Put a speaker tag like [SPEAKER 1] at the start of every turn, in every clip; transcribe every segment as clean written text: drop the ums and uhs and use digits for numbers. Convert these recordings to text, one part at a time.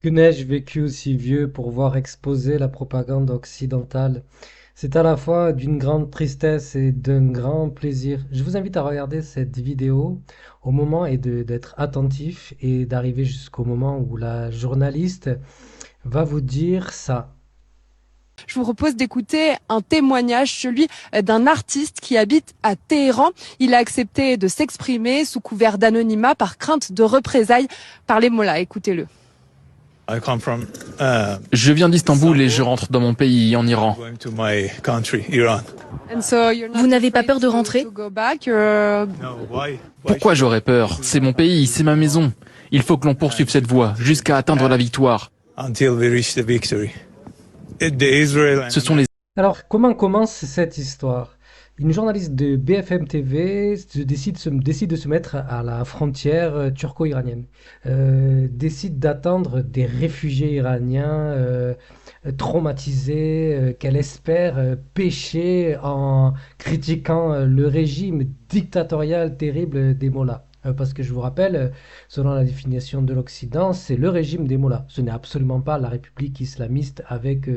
[SPEAKER 1] Que n'ai-je vécu aussi vieux pour voir exposer la propagande occidentale? C'est à la fois d'une grande tristesse et d'un grand plaisir. Je vous invite à regarder cette vidéo au moment et d'être attentif et d'arriver jusqu'au moment où la journaliste va vous dire ça.
[SPEAKER 2] Je vous propose d'écouter un témoignage, celui d'un artiste qui habite à Téhéran. Il a accepté de s'exprimer sous couvert d'anonymat par crainte de représailles par les mollahs. Écoutez-le.
[SPEAKER 3] Je viens d'Istanbul et je rentre dans mon pays, en Iran.
[SPEAKER 4] Vous n'avez pas peur de rentrer?
[SPEAKER 3] Pourquoi j'aurais peur? C'est mon pays, c'est ma maison. Il faut que l'on poursuive cette voie jusqu'à atteindre la victoire. Ce sont les
[SPEAKER 1] Alors, comment commence cette histoire? Une journaliste de BFM TV décide de se mettre à la frontière turco-iranienne, décide d'attendre des réfugiés iraniens traumatisés qu'elle espère pêcher en critiquant le régime dictatorial terrible des mollahs. Parce que je vous rappelle, selon la définition de l'Occident, c'est le régime des mollahs. Ce n'est absolument pas la République islamiste avec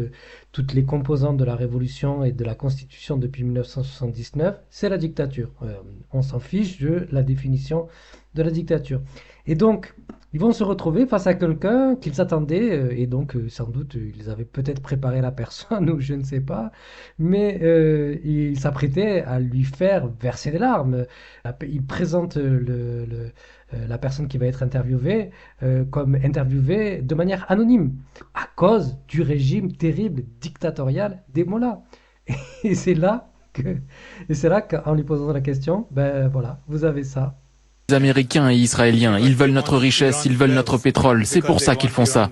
[SPEAKER 1] toutes les composantes de la révolution et de la constitution depuis 1979, c'est la dictature. On s'en fiche de la définition de la dictature. Et donc, ils vont se retrouver face à quelqu'un qu'ils attendaient, et donc sans doute ils avaient peut-être préparé la personne, ou je ne sais pas, mais ils s'apprêtaient à lui faire verser des larmes. Ils présentent la personne qui va être interviewée comme interviewée de manière anonyme, à cause du régime terrible dictatorial des mollahs. Et c'est là que, et c'est là qu'en lui posant la question, ben voilà, vous avez ça.
[SPEAKER 3] Américains et Israéliens. Ils veulent notre richesse, ils veulent notre pétrole. C'est pour ça qu'ils font ça.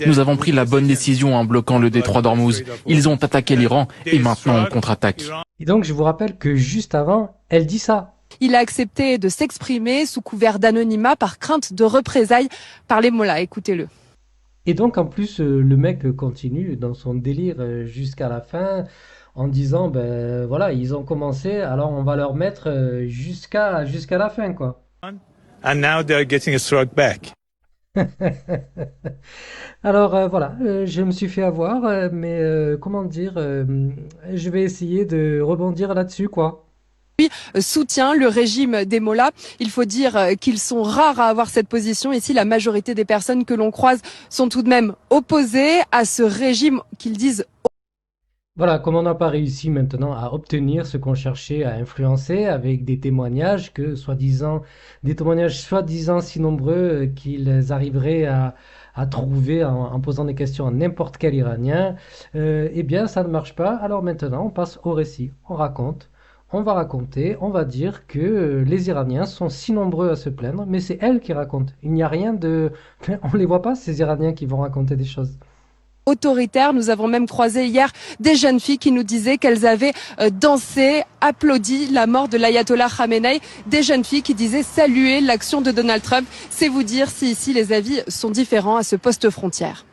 [SPEAKER 3] Nous avons pris la bonne décision en bloquant le détroit d'Ormuz. Ils ont attaqué l'Iran et maintenant on contre-attaque.
[SPEAKER 1] Et donc je vous rappelle que juste avant, elle dit ça.
[SPEAKER 2] Il a accepté de s'exprimer sous couvert d'anonymat par crainte de représailles par les mollahs. Écoutez-le.
[SPEAKER 1] Et donc en plus, le mec continue dans son délire jusqu'à la fin en disant, ben voilà, ils ont commencé, alors on va leur mettre jusqu'à la fin, quoi. Alors voilà, je me suis fait avoir, mais comment dire, je vais essayer de rebondir là-dessus, quoi.
[SPEAKER 2] Soutient le régime des mollahs. Il faut dire qu'ils sont rares à avoir cette position. Ici, la majorité des personnes que l'on croise sont tout de même opposées à ce régime qu'ils disent.
[SPEAKER 1] Voilà, comme on n'a pas réussi maintenant à obtenir ce qu'on cherchait à influencer avec des témoignages des témoignages soi-disant si nombreux qu'ils arriveraient à trouver en posant des questions à n'importe quel Iranien, eh bien ça ne marche pas. Alors maintenant, on passe au récit. On raconte, on va raconter, on va dire que les Iraniens sont si nombreux à se plaindre, mais c'est elles qui racontent. Il n'y a rien de... On les voit pas, ces Iraniens qui vont raconter des choses.
[SPEAKER 2] Autoritaire. Nous avons même croisé hier des jeunes filles qui nous disaient qu'elles avaient dansé, applaudi la mort de l'ayatollah Khamenei. Des jeunes filles qui disaient saluer l'action de Donald Trump. C'est vous dire si ici les avis sont différents à ce poste frontière.